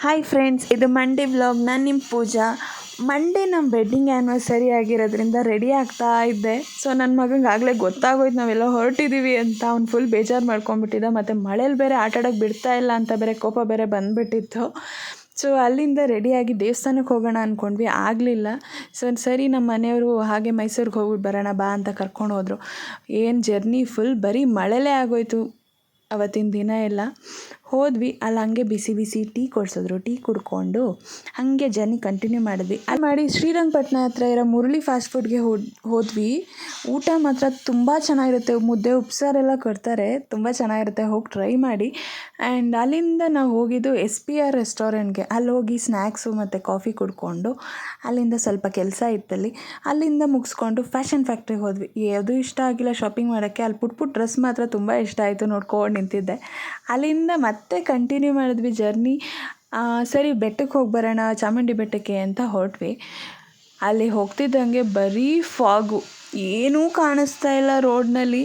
Hi friends, ಇದು Monday vlog. ನಾನು ನಿಮ್ಮ ಪೂಜಾ. ಮಂಡೇ ನಮ್ಮ ವೆಡ್ಡಿಂಗ್ ಆ್ಯನಿವರ್ಸರಿ ಆಗಿರೋದ್ರಿಂದ ರೆಡಿ ಆಗ್ತಾ ಇದ್ದೆ. ಸೊ ನನ್ನ ಮಗಂಗೆ ಆಗಲೇ ಗೊತ್ತಾಗೋಯ್ತು ನಾವೆಲ್ಲ ಹೊರಟಿದ್ದೀವಿ ಅಂತ. ಅವ್ನು ಫುಲ್ ಬೇಜಾರು ಮಾಡ್ಕೊಂಡ್ಬಿಟ್ಟಿದ್ದ. ಮತ್ತು ಮಳೇಲಿ ಬೇರೆ ಆಟ ಆಡೋಕ್ಕೆ ಬಿಡ್ತಾ ಇಲ್ಲ ಅಂತ ಬೇರೆ ಕೋಪ ಬೇರೆ ಬಂದುಬಿಟ್ಟಿತ್ತು. ಸೊ ಅಲ್ಲಿಂದ ರೆಡಿಯಾಗಿ ದೇವಸ್ಥಾನಕ್ಕೆ ಹೋಗೋಣ ಅಂದ್ಕೊಂಡ್ವಿ, ಆಗಲಿಲ್ಲ. ಸರಿ ನಮ್ಮ ಮನೆಯವರು ಹಾಗೆ ಮೈಸೂರಿಗೆ ಹೋಗ್ಬಿಟ್ಟು ಬರೋಣ ಬಾ ಅಂತ ಕರ್ಕೊಂಡು ಹೋದರು. ಏನು ಜರ್ನಿ ಫುಲ್ ಬರೀ ಮಳೆಲೇ ಆಗೋಯ್ತು ಅವತ್ತಿನ ದಿನ ಎಲ್ಲ. ಹೋದ್ವಿ, ಅಲ್ಲಿ ಹಂಗೆ ಬಿಸಿ ಬಿಸಿ ಟೀ ಕೊಡಿಸಿದ್ರು. ಟೀ ಕುಡ್ಕೊಂಡು ಹಾಗೆ ಜರ್ನಿ ಕಂಟಿನ್ಯೂ ಮಾಡಿದ್ವಿ. ಅಲ್ಲಿ ಮಾಡಿ ಶ್ರೀರಂಗಪಟ್ಟಣ ಹತ್ರ ಇರೋ ಮುರಳಿ ಫಾಸ್ಟ್ ಫುಡ್ಗೆ ಹೋದ್ವಿ. ಊಟ ಮಾತ್ರ ತುಂಬ ಚೆನ್ನಾಗಿರುತ್ತೆ. ಮುದ್ದೆ ಉಪ್ಸಾರೆಲ್ಲ ಕೊಡ್ತಾರೆ, ತುಂಬ ಚೆನ್ನಾಗಿರುತ್ತೆ. ಹೋಗಿ ಟ್ರೈ ಮಾಡಿ. ಆ್ಯಂಡ್ ಅಲ್ಲಿಂದ ನಾವು ಹೋಗಿದ್ದು SPR ರೆಸ್ಟೋರೆಂಟ್ಗೆ. ಅಲ್ಲಿ ಹೋಗಿ ಸ್ನ್ಯಾಕ್ಸು ಮತ್ತು ಕಾಫಿ ಕುಡ್ಕೊಂಡು ಅಲ್ಲಿಂದ ಸ್ವಲ್ಪ ಕೆಲಸ ಇತ್ತಲ್ಲಿ. ಅಲ್ಲಿಂದ ಮುಗಿಸ್ಕೊಂಡು ಫ್ಯಾಷನ್ ಫ್ಯಾಕ್ಟ್ರಿಗೆ ಹೋದ್ವಿ. ಯಾವುದೂ ಇಷ್ಟ ಆಗಿಲ್ಲ ಶಾಪಿಂಗ್ ಮಾಡೋಕ್ಕೆ. ಅಲ್ಲಿ ಪುಟ್ ಡ್ರೆಸ್ ಮಾತ್ರ ತುಂಬ ಇಷ್ಟ ಆಯಿತು, ನೋಡ್ಕೊಂಡು ನಿಂತಿದ್ದೆ. ಅಲ್ಲಿಂದ ಮತ್ತೆ ಕಂಟಿನ್ಯೂ ಮಾಡಿದ್ವಿ ಜರ್ನಿ. ಸರಿ ಬೆಟ್ಟಕ್ಕೆ ಹೋಗಿ ಬರೋಣ, ಚಾಮುಂಡಿ ಬೆಟ್ಟಕ್ಕೆ ಅಂತ ಹೊರಟ್ವಿ. ಅಲ್ಲಿ ಹೋಗ್ತಿದ್ದಂಗೆ ಬರೀ ಫಾಗು, ಏನೂ ಕಾಣಿಸ್ತಾ ಇಲ್ಲ ರೋಡ್ನಲ್ಲಿ.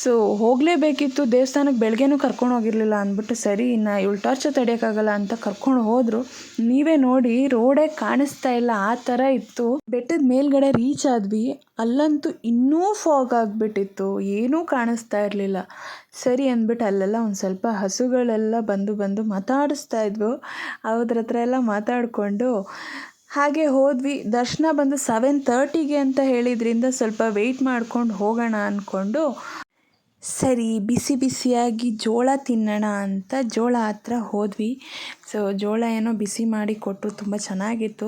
ಸೊ ಹೋಗಲೇಬೇಕಿತ್ತು ದೇವಸ್ಥಾನಕ್ಕೆ. ಬೆಳಗ್ಗೆನೂ ಕರ್ಕೊಂಡು ಹೋಗಿರಲಿಲ್ಲ ಅಂದ್ಬಿಟ್ಟು ಸರಿ ಇನ್ನು ಇವಳು ಟಾರ್ಚರ್ ತಡೆಯೋಕ್ಕಾಗಲ್ಲ ಅಂತ ಕರ್ಕೊಂಡು ಹೋದರು. ನೀವೇ ನೋಡಿ, ರೋಡೇ ಕಾಣಿಸ್ತಾ ಇಲ್ಲ, ಆ ಥರ ಇತ್ತು. ಬೆಟ್ಟದ ಮೇಲ್ಗಡೆ ರೀಚ್ ಆದ್ವಿ. ಅಲ್ಲಂತೂ ಇನ್ನೂ ಫಾಗ್ ಆಗಿಬಿಟ್ಟಿತ್ತು, ಏನೂ ಕಾಣಿಸ್ತಾ ಇರಲಿಲ್ಲ. ಸರಿ ಅಂದ್ಬಿಟ್ಟು ಅಲ್ಲೆಲ್ಲ ಒಂದು ಸ್ವಲ್ಪ ಹಸುಗಳೆಲ್ಲ ಬಂದು ಮಾತಾಡಿಸ್ತಾ ಇದ್ವು. ಅವ್ರ ಹತ್ರ ಎಲ್ಲ ಮಾತಾಡಿಕೊಂಡು ಹಾಗೆ ಹೋದ್ವಿ. ದರ್ಶನ ಬಂದು 7:30ಗೆ ಅಂತ ಹೇಳಿದ್ರಿಂದ ಸ್ವಲ್ಪ ವೆಯ್ಟ್ ಮಾಡ್ಕೊಂಡು ಹೋಗೋಣ ಅಂದ್ಕೊಂಡು ಸರಿ ಬಿಸಿ ಬಿಸಿಯಾಗಿ ಜೋಳ ತಿನ್ನೋಣ ಅಂತ ಜೋಳ ಹತ್ರ ಹೋದ್ವಿ. ಸೊ ಜೋಳ ಏನೋ ಬಿಸಿ ಮಾಡಿ ಕೊಟ್ಟರು, ತುಂಬ ಚೆನ್ನಾಗಿತ್ತು.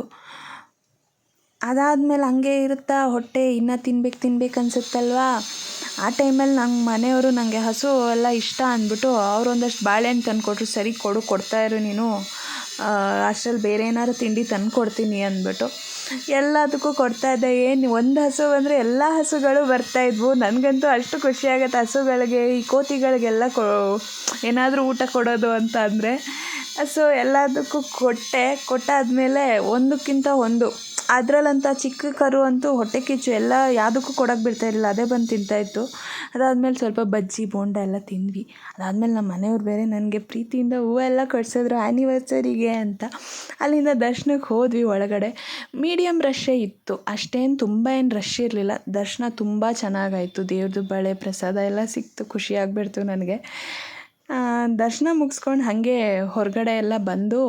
ಅದಾದಮೇಲೆ ಹಂಗೆ ಇರುತ್ತಾ ಹೊಟ್ಟೆ, ಇನ್ನೂ ತಿನ್ಬೇಕು ಅನ್ಸುತ್ತಲ್ವಾ. ಆ ಟೈಮಲ್ಲಿ ನಂಗೆ ಮನೆಯವರು ನನಗೆ ಹಸು ಎಲ್ಲ ಇಷ್ಟ ಅಂದ್ಬಿಟ್ಟು ಅವರೊಂದಷ್ಟು ಬಾಳೆಹಣ್ಣು ತಂದುಕೊಟ್ರು. ಸರಿ ಕೊಡ್ತಾಯಿರು ನೀನು, ಅಷ್ಟರಲ್ಲಿ ಬೇರೆ ಏನಾದ್ರು ತಿಂಡಿ ತಂದು ಕೊಡ್ತೀನಿ ಅಂದ್ಬಿಟ್ಟು ಎಲ್ಲದಕ್ಕೂ ಕೊಡ್ತಾಯಿದ್ದೆ. ಏನು ಒಂದು ಹಸು ಬಂದರೆ ಎಲ್ಲ ಹಸುಗಳು ಬರ್ತಾಯಿದ್ವು. ನನಗಂತೂ ಅಷ್ಟು ಖುಷಿಯಾಗತ್ತೆ ಹಸುಗಳಿಗೆ, ಈ ಕೋತಿಗಳಿಗೆಲ್ಲ ಏನಾದರೂ ಊಟ ಕೊಡೋದು ಅಂತ ಅಂದರೆ. ಸೊ ಎಲ್ಲದಕ್ಕೂ ಕೊಟ್ಟಾದಮೇಲೆ ಒಂದಕ್ಕಿಂತ ಒಂದು, ಅದರಲ್ಲಂತ ಚಿಕ್ಕ ಕರು ಅಂತೂ ಹೊಟ್ಟೆ ಕಿಚ್ಚು, ಎಲ್ಲ ಯಾವುದಕ್ಕೂ ಕೊಡೋಕ್ಕೆ ಬಿಡ್ತಾಯಿರಲಿಲ್ಲ, ಅದೇ ಬಂದು ತಿಂತಾಯಿತ್ತು. ಅದಾದಮೇಲೆ ಸ್ವಲ್ಪ ಬಜ್ಜಿ ಬೋಂಡ ಎಲ್ಲ ತಿಂದ್ವಿ. ಅದಾದಮೇಲೆ ನಮ್ಮ ಮನೆಯವ್ರು ಬೇರೆ ನನಗೆ ಪ್ರೀತಿಯಿಂದ ಹೂವೆಲ್ಲ ಕಟ್ಸಿದ್ರು ಆ್ಯನಿವರ್ಸರಿಗೆ ಅಂತ. ಅಲ್ಲಿಂದ ದರ್ಶನಕ್ಕೆ ಹೋದ್ವಿ. ಒಳಗಡೆ ಮೀಡಿಯಮ್ ರಶ್ಶೇ ಇತ್ತು, ಅಷ್ಟೇನು ತುಂಬ ಏನು ರಶ್ ಇರಲಿಲ್ಲ. ದರ್ಶನ ತುಂಬ ಚೆನ್ನಾಗಾಯಿತು. ದೇವ್ರದ್ದು ಬಳೆ ಪ್ರಸಾದ ಎಲ್ಲ ಸಿಕ್ತು, ಖುಷಿಯಾಗ್ಬಿಡ್ತು ನನಗೆ. ದರ್ಶನ ಮುಗಿಸ್ಕೊಂಡು ಹಾಗೆ ಹೊರಗಡೆ ಎಲ್ಲ ಬಂದು,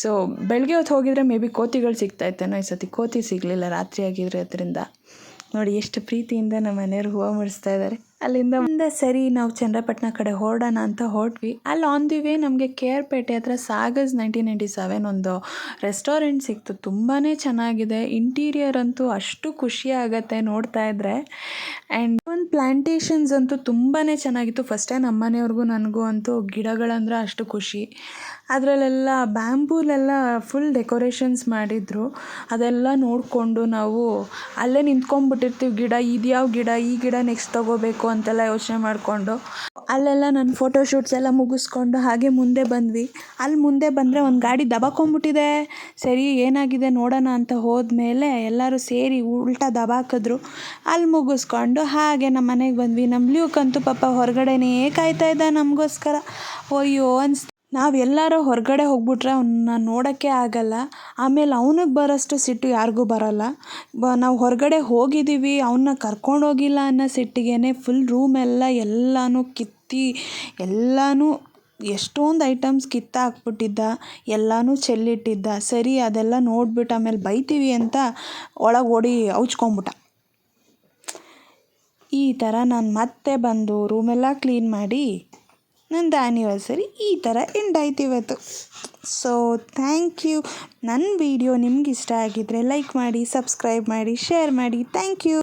ಸೊ ಬೆಳಗ್ಗೆ ಹೊತ್ತು ಹೋಗಿದ್ರೆ ಮೇ ಬಿ ಕೋತಿಗಳು ಸಿಗ್ತಾಯಿತ್ತೇನೋ. ಈ ಸತಿ ಕೋತಿ ಸಿಗಲಿಲ್ಲ, ರಾತ್ರಿ ಆಗಿದ್ರೆ ಅದರಿಂದ. ನೋಡಿ ಎಷ್ಟು ಪ್ರೀತಿಯಿಂದ ನಮ್ಮ ಮನೆಯವ್ರು ಹೂವು ಮುಡಿಸ್ತಾ ಇದ್ದಾರೆ. ಅಲ್ಲಿಂದ ಸರಿ ನಾವು ಚನ್ನರಾಯಪಟ್ಟಣ ಕಡೆ ಹೊರಡೋಣ ಅಂತ ಹೊರಟ್ವಿ. ಅಲ್ಲಿ ಆನ್ ದಿ ವೇ ನಮಗೆ KR ಪೇಟೆ ಹತ್ರ ಸಾಗಸ್ 1997 ಒಂದು ರೆಸ್ಟೋರೆಂಟ್ ಸಿಕ್ತು. ತುಂಬಾ ಚೆನ್ನಾಗಿದೆ. ಇಂಟೀರಿಯರ್ ಅಂತೂ ಅಷ್ಟು ಖುಷಿ ಆಗುತ್ತೆ ನೋಡ್ತಾ ಇದ್ದರೆ. ಆ್ಯಂಡ್ ಒಂದು ಪ್ಲ್ಯಾಂಟೇಷನ್ಸ್ ಅಂತೂ ತುಂಬಾ ಚೆನ್ನಾಗಿತ್ತು. ಫಸ್ಟ್ ಟೈಮ್ ನಮ್ಮ ಮನೆಯವ್ರಿಗೂ ನನಗೂ ಅಂತೂ ಗಿಡಗಳಂದ್ರೆ ಅಷ್ಟು ಖುಷಿ. ಅದರಲ್ಲೆಲ್ಲ ಬ್ಯಾಂಬೂಲೆಲ್ಲ ಫುಲ್ ಡೆಕೋರೇಷನ್ಸ್ ಮಾಡಿದರು. ಅದೆಲ್ಲ ನೋಡಿಕೊಂಡು ನಾವು ಅಲ್ಲೇ ನಿಂತ್ಕೊಂಡ್ಬಿಟ್ಟಿರ್ತೀವಿ. ಇದು ಯಾವ ಗಿಡ, ಈ ಗಿಡ ನೆಕ್ಸ್ಟ್ ತೊಗೋಬೇಕು ಅಂತೆಲ್ಲ ಯೋಚನೆ ಮಾಡಿಕೊಂಡು ಅಲ್ಲೆಲ್ಲ ನನ್ನ ಫೋಟೋಶೂಟ್ಸ್ ಎಲ್ಲ ಮುಗಿಸ್ಕೊಂಡು ಹಾಗೆ ಮುಂದೆ ಬಂದ್ವಿ. ಅಲ್ಲಿ ಮುಂದೆ ಬಂದರೆ ಒಂದು ಗಾಡಿ ದಬಾಕೊಂಬಿಟ್ಟಿದೆ. ಸರಿ ಏನಾಗಿದೆ ನೋಡೋಣ ಅಂತ ಹೋದ್ಮೇಲೆ ಎಲ್ಲರೂ ಸೇರಿ ಉಲ್ಟಾ ದಬಾಕಿದ್ರು. ಅಲ್ಲಿ ಮುಗಿಸ್ಕೊಂಡು ಹಾಗೆ ನಮ್ಮ ಮನೆಗೆ ಬಂದ್ವಿ. ನಮ್ಮ ಲ್ಯೂಕಂತೂ ಪಾಪ ಹೊರಗಡೆನೇ ಕಾಯ್ತಾ ಇದ್ದ ನಮಗೋಸ್ಕರ. ಅಯ್ಯೋ ನಾವೆಲ್ಲರೂ ಹೊರಗಡೆ ಹೋಗ್ಬಿಟ್ರೆ ಅವನ್ನ ನೋಡೋಕ್ಕೆ ಆಗಲ್ಲ. ಆಮೇಲೆ ಅವನಿಗೆ ಬರೋಷ್ಟು ಸಿಟ್ಟು ಯಾರಿಗೂ ಬರೋಲ್ಲ. ನಾವು ಹೊರಗಡೆ ಹೋಗಿದ್ದೀವಿ, ಅವನ್ನ ಕರ್ಕೊಂಡೋಗಿಲ್ಲ ಅನ್ನೋ ಸಿಟ್ಟಿಗೆ ಫುಲ್ ರೂಮೆಲ್ಲ ಎಲ್ಲನೂ ಎಲ್ಲನೂ ಎಷ್ಟೊಂದು ಐಟಮ್ಸ್ ಕಿತ್ತಾಕ್ಬಿಟ್ಟಿದ್ದ, ಎಲ್ಲನೂ ಚೆಲ್ಲಿಟ್ಟಿದ್ದ. ಸರಿ ಅದೆಲ್ಲ ನೋಡ್ಬಿಟ್ಟು ಆಮೇಲೆ ಬೈತೀವಿ ಅಂತ ಒಳಗೆ ಔಚ್ಕೊಂಬಿಟ್ಟ. ಈ ಥರ ನಾನು ಮತ್ತೆ ಬಂದು ರೂಮೆಲ್ಲ ಕ್ಲೀನ್ ಮಾಡಿ ನಂದು ಆ್ಯನಿವರ್ಸರಿ ಈ ಥರ ಎಂಡ್ ಆಯ್ತು ಇವತ್ತು. So thank you. ನನ್ನ ವಿಡಿಯೋ ನಿಮ್ಗೆ ಇಷ್ಟ ಆಗಿದ್ದರೆ ಲೈಕ್ ಮಾಡಿ, ಸಬ್ಸ್ಕ್ರೈಬ್ ಮಾಡಿ, ಶೇರ್ ಮಾಡಿ. Thank you.